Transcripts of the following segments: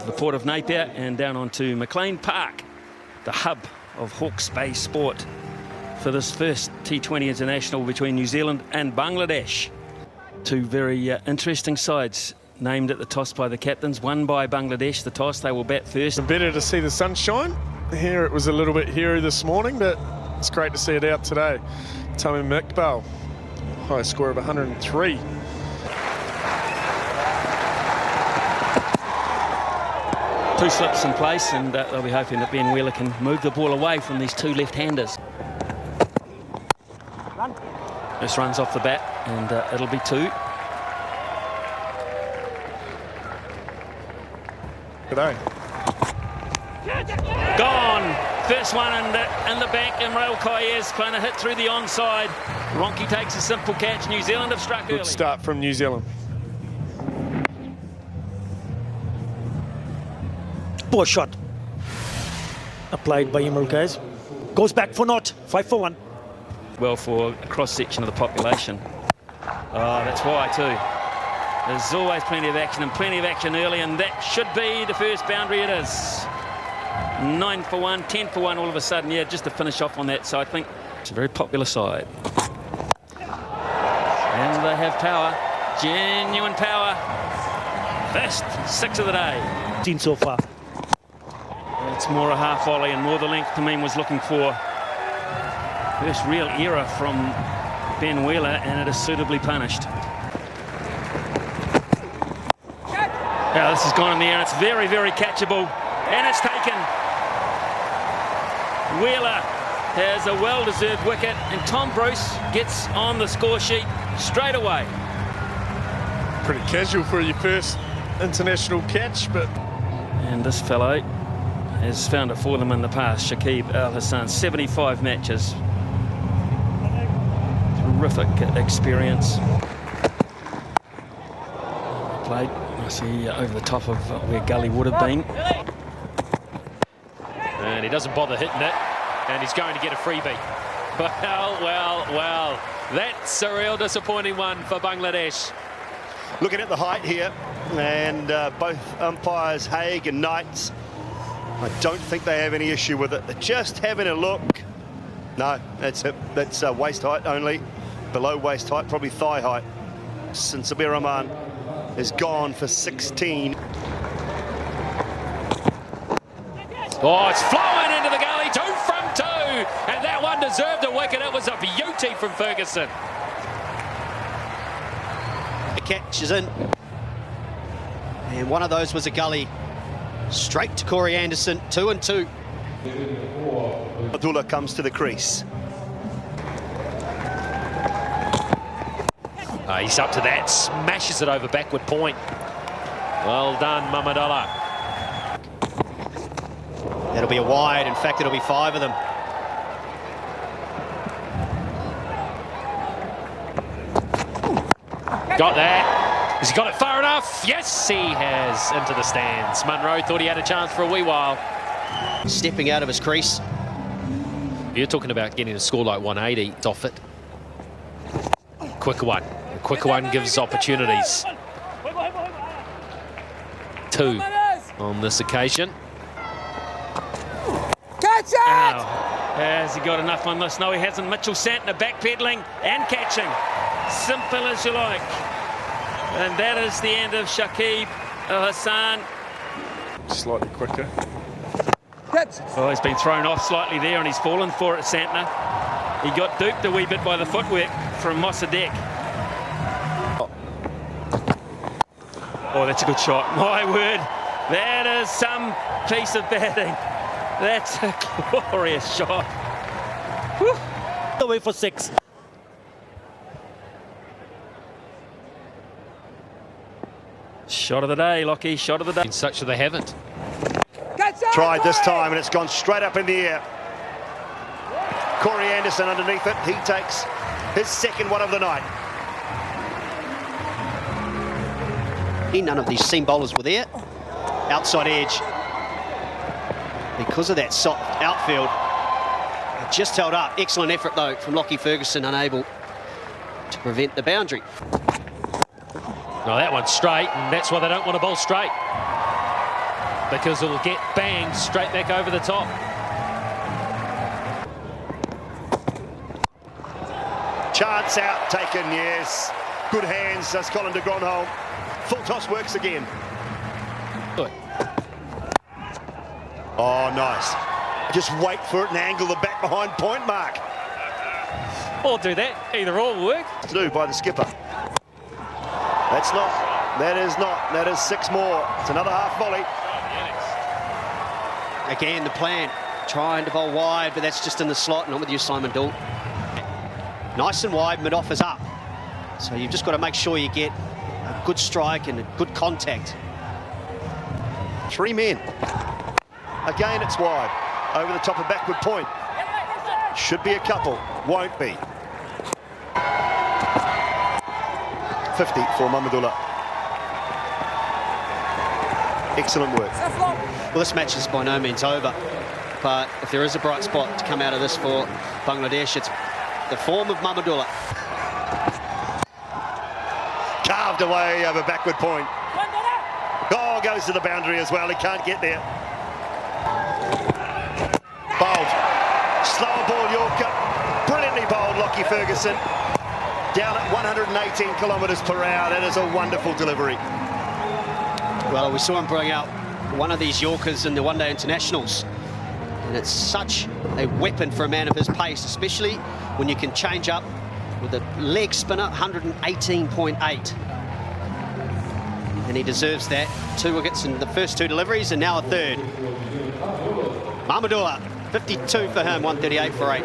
the Port of Napier and down onto McLean Park, the hub of Hawke's Bay sport, for this first T20 international between New Zealand and Bangladesh. Two very interesting sides named at the toss by the captains. Won by Bangladesh, the toss. They will bat first. Better to see the sunshine. Here it was a little bit hairy this morning, but it's great to see it out today. Tamim Iqbal, high score of 103. Two slips in place, and they'll be hoping that Ben Wheeler can move the ball away from these two left-handers. This runs off the bat, and it'll be two. Today. Gone. First one in the bank, and Rail Kai's playing a hit through the onside. Ronke takes a simple catch. New Zealand have struck early. Good start from New Zealand. Poor shot. Applied by Imrul Kais. Goes back for naught. 5 for 1. Well, for a cross-section of the population. Oh, that's why, too. There's always plenty of action, and plenty of action early, and that should be the first boundary. It is. 9 for 1, 10 for 1 all of a sudden. Yeah, just to finish off on that. So I think it's a very popular side. And they have power. Genuine power. First 6 of the day. 10 so far. It's more a half volley and more the length Tamim was looking for. First real error from Ben Wheeler, and it is suitably punished. Now this has gone in the air, and it's very, very catchable, and it's taken. Wheeler has a well-deserved wicket, and Tom Bruce gets on the score sheet straight away. Pretty casual for your first international catch, but... And this fellow has found it for them in the past. Shakib Al Hassan, 75 matches. Terrific experience. Played, I see, over the top of where Gully would have been. And he doesn't bother hitting it, and he's going to get a freebie. Well, that's a real disappointing one for Bangladesh. Looking at the height here, and both umpires, Haig and Knights, I don't think they have any issue with it. They're just having a look. No, that's waist height only. Below waist height, probably thigh height. Since Sabir Rahman is gone for 16. Oh, it's flowing into the gully, 2 from 2, and that one deserved a wicket. It was a beauty from Ferguson. The catch is in, and one of those was a gully. Straight to Corey Anderson, 2 and 2. Abdullah comes to the crease. He's up to that, smashes it over backward point. Well done, Mamadullah. That'll be a wide. In fact, it'll be 5 of them. Got that. Has he got it far enough? Yes, he has, into the stands. Munro thought he had a chance for a wee while. Stepping out of his crease. You're talking about getting a score like 180. It's off it. Quicker one. The quicker one gives opportunities. 2 on this occasion. Catch it! Oh, has he got enough on this? No, he hasn't. Mitchell Santner backpedaling and catching. Simple as you like. And that is the end of Shakib Al Hassan. Slightly quicker. Well, he's been thrown off slightly there, and he's fallen for it, Santner. He got duped a wee bit by the footwork from Mossadegh. Oh, that's a good shot. My word, that is some piece of batting. That's a glorious shot. Whew. Away for 6. Shot of the day, Lockie, shot of the day. In such that they haven't. Tried this time, and it's gone straight up in the air. Corey Anderson underneath it. He takes his second one of the night. None of these seam bowlers were there. Outside edge. Because of that soft outfield. Just held up. Excellent effort, though, from Lockie Ferguson, unable to prevent the boundary. No, that one's straight, and that's why they don't want to bowl straight. because it'll get banged straight back over the top. Chance out, taken, yes. Good hands, does Colin de Gronholm. Full toss works again. Good. Oh, nice. Just wait for it and angle the bat behind point mark. Or do that, either or will work. To do by the skipper. That's not, that is 6 more. It's another half volley. Again, the plan, trying to bowl wide, but that's just in the slot. Not with you, Simon Dool. Nice and wide, mid-off is up. So you've just got to make sure you get a good strike and a good contact. 3 men. Again, it's wide. Over the top of backward point. Should be a couple. Won't be. 50 for Mamadullah. Excellent work. Well, this match is by no means over, but if there is a bright spot to come out of this for Bangladesh, it's the form of Mamadullah. Carved away over backward point. Oh, goes to the boundary as well. He can't get there. Bowled. Slower ball Yorker. Brilliantly bowled Lockie Ferguson. Down at 118 kilometres per hour. That is a wonderful delivery. Well, we saw him bring out one of these Yorkers in the one-day internationals. And it's such a weapon for a man of his pace, especially when you can change up with a leg spinner, 118.8. And he deserves that. 2 wickets in the first 2 deliveries and now a third. Mamadullah, 52 for him, 138 for 8.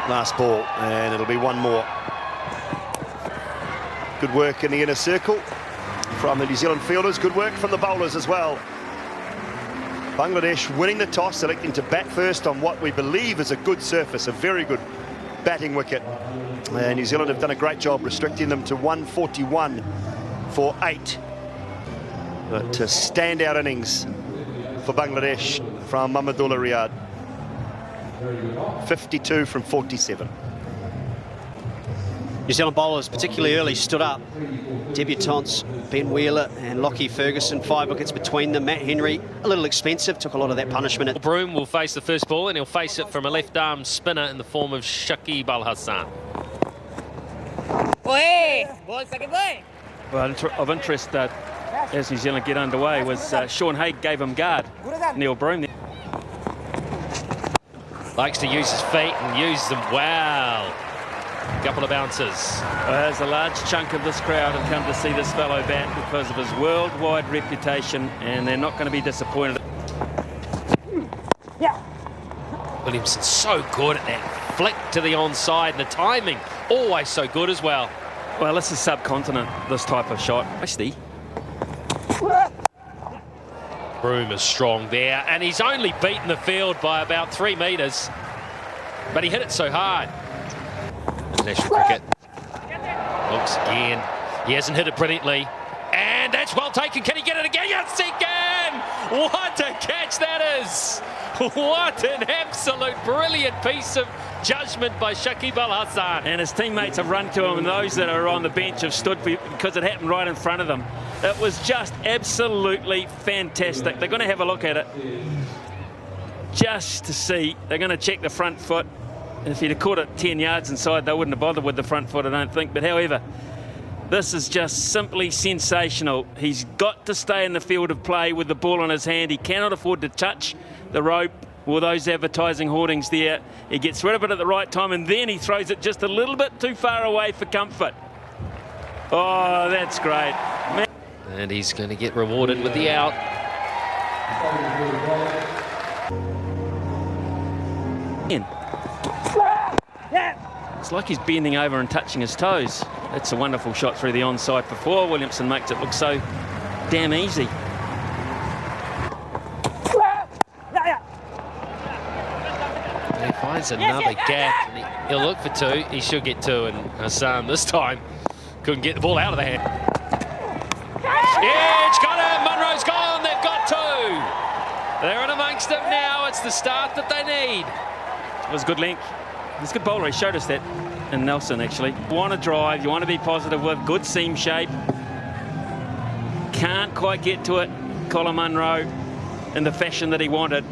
Last ball, and it'll be 1 more. Good work in the inner circle from the New Zealand fielders. Good work from the bowlers as well. Bangladesh winning the toss, selecting to bat first on what we believe is a good surface, a very good batting wicket. New Zealand have done a great job restricting them to 141 for 8. But standout innings for Bangladesh from Mamadullah Riyad. 52 from 47. New Zealand bowlers, particularly early, stood up. Debutants, Ben Wheeler and Lockie Ferguson, 5 wickets between them. Matt Henry, a little expensive, took a lot of that punishment. Broom will face the first ball, and he'll face it from a left-arm spinner in the form of Shakib Al Hassan. Well, of interest as New Zealand get underway was Sean Haig gave him guard. Neil Broom there. Likes to use his feet and use them well. Couple of bounces. There's a large chunk of this crowd have come to see this fellow bat because of his worldwide reputation, and they're not going to be disappointed. Williamson's so good at that flick to the onside, and the timing always so good as well. Well, this is subcontinent, this type of shot. Broom is strong there, and he's only beaten the field by about 3 metres, but he hit it so hard. International cricket. Looks again. He hasn't hit it brilliantly. And that's well taken. Can he get it again? Yes, he can! What a catch that is! What an absolute brilliant piece of judgment by Shakib Al Hassan. And his teammates have run to him, and those that are on the bench have stood because it happened right in front of them. It was just absolutely fantastic. They're going to have a look at it just to see. They're going to check the front foot. And if he'd have caught it 10 yards inside, they wouldn't have bothered with the front foot, I don't think. But however, this is just simply sensational. He's got to stay in the field of play with the ball in his hand. He cannot afford to touch the rope or those advertising hoardings there. He gets rid of it at the right time, and then he throws it just a little bit too far away for comfort. Oh, that's great. Man. And he's going to get rewarded with the out. It's like he's bending over and touching his toes. That's a wonderful shot through the onside before. Williamson makes it look so damn easy. He finds another gap. And he'll look for 2. He should get 2. And Hassan this time couldn't get the ball out of the hand. Yeah, it's got him. Munro's gone. They've got 2. They're in amongst them now. It's the start that they need. It was good length. He's a good bowler. He showed us that in Nelson, actually. You want to drive. You want to be positive with good seam shape. can't quite get to it, Colin Munro, in the fashion that he wanted.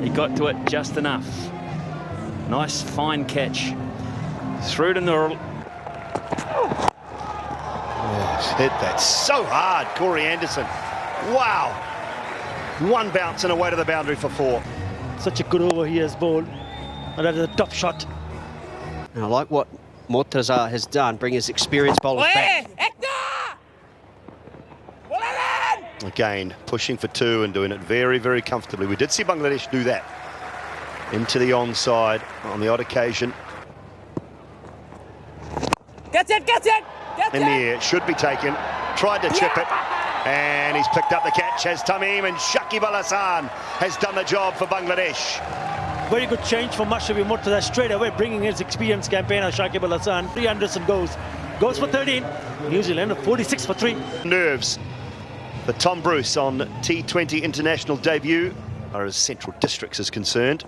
He got to it just enough. Nice fine catch. Through to Nurul. Oh, hit that so hard, Corey Anderson. Wow. One bounce and away to the boundary for 4. Such a good over he has bowled. And that is a top shot. And I like what Murtaza has done, bring his experienced bowlers back. Again, pushing for 2 and doing it very, very comfortably. We did see Bangladesh do that. Into the onside on the odd occasion. Gets it! In the air, should be taken. Tried to chip it. And he's picked up the catch as Tamim, and Shakib Al Hassan has done the job for Bangladesh. Very good change from Mashrafi Murtaza straight away, bringing his experienced campaigner Shakib Al Hassan. 3 Anderson goes for 13. New Zealand 46 for 3. Nerves for Tom Bruce on T20 international debut, as far as Central Districts is concerned.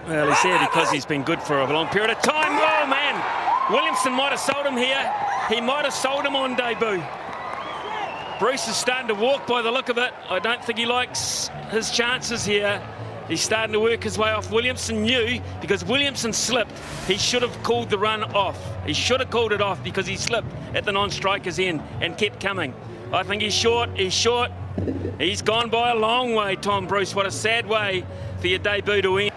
Well, he's there because he's been good for a long period of time. Oh, man. Williamson might have sold him here. He might have sold him on debut. Bruce is starting to walk by the look of it. I don't think he likes his chances here. He's starting to work his way off. Williamson knew, because Williamson slipped, he should have called the run off. He should have called it off because he slipped at the non-striker's end and kept coming. I think he's short. He's gone by a long way, Tom Bruce. What a sad way for your debut to end.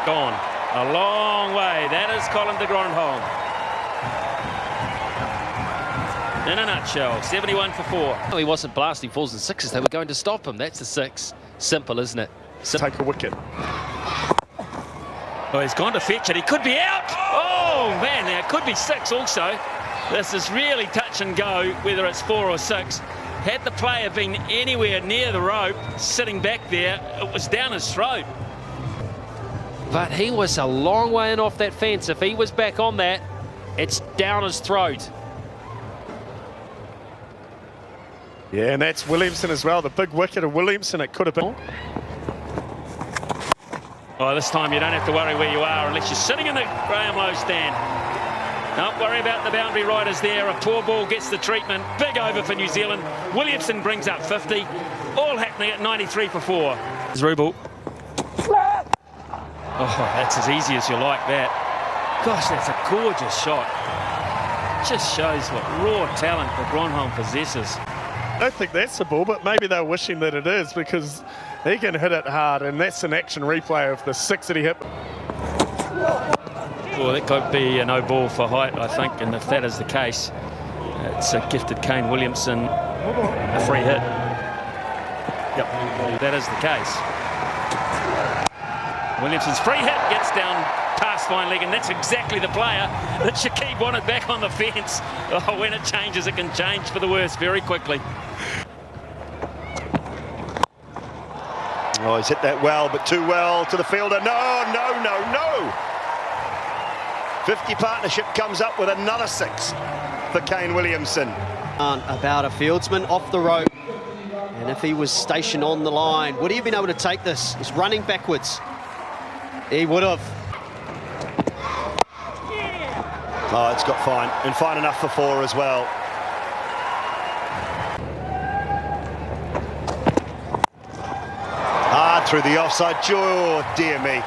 Gone. A long way. That is Colin de Grandhomme. In a nutshell, 71 for 4. No, he wasn't blasting 4s and 6s. They were going to stop him. That's a 6. Simple, isn't it? Take a wicket. Oh, he's gone to fetch it. He could be out. Oh, man, now it could be 6 also. This is really touch and go, whether it's 4 or 6. Had the player been anywhere near the rope, sitting back there, it was down his throat. But he was a long way in off that fence. If he was back on that, it's down his throat. Yeah, and that's Williamson as well. The big wicket of Williamson, it could have been. Oh, this time you don't have to worry where you are unless you're sitting in the Graham Lowe stand. Don't worry about the boundary riders there. A poor ball gets the treatment. Big over for New Zealand. Williamson brings up 50. All happening at 93 for 4. There's Rubel. Oh, that's as easy as you like that. Gosh, that's a gorgeous shot. Just shows what raw talent the Grandhomme possesses. I don't think that's the ball, but maybe they're wishing that it is, because he can hit it hard, and that's an action replay of the 6 that he hit. Well, that could be a no ball for height, I think, and if that is the case, it's a gifted Kane Williamson a free hit. Yep, that is the case. Williamson's free hit gets down past fine leg, and that's exactly the player that Shakib wanted back on the fence. Oh, when it changes, it can change for the worse very quickly. Oh, he's hit that well, but too well to the fielder. No. 50 partnership comes up with another 6 for Kane Williamson. About a fieldsman off the rope. And if he was stationed on the line, would he have been able to take this? He's running backwards. He would have. Oh, it's got fine, and fine enough for 4 as well. Hard through the offside. Oh, dear me.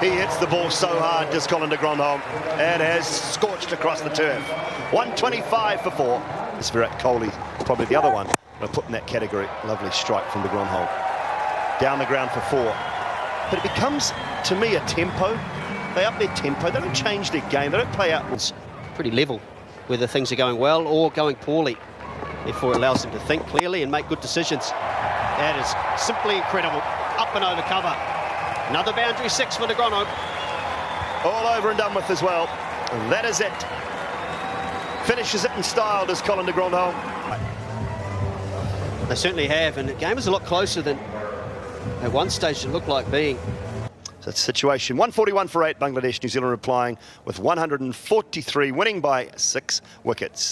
He hits the ball so hard, does Colin de Grandhomme. It has scorched across the turf. 125 for 4. It's Virat Kohli, probably the other one. I put in that category. Lovely strike from de Grandhomme. Down the ground for 4. But it becomes, to me, a tempo. They up their tempo. They don't change their game. They don't play out. It's pretty level, whether things are going well or going poorly. Therefore, it allows them to think clearly and make good decisions. That is simply incredible. Up and over cover. Another boundary 6 for de Grandhomme. All over and done with as well. And that is it. Finishes it in style, does Colin de Grandhomme. They certainly have, and the game is a lot closer than at one stage it looked like being. So it's situation 141 for 8. Bangladesh, New Zealand replying with 143, winning by 6 wickets.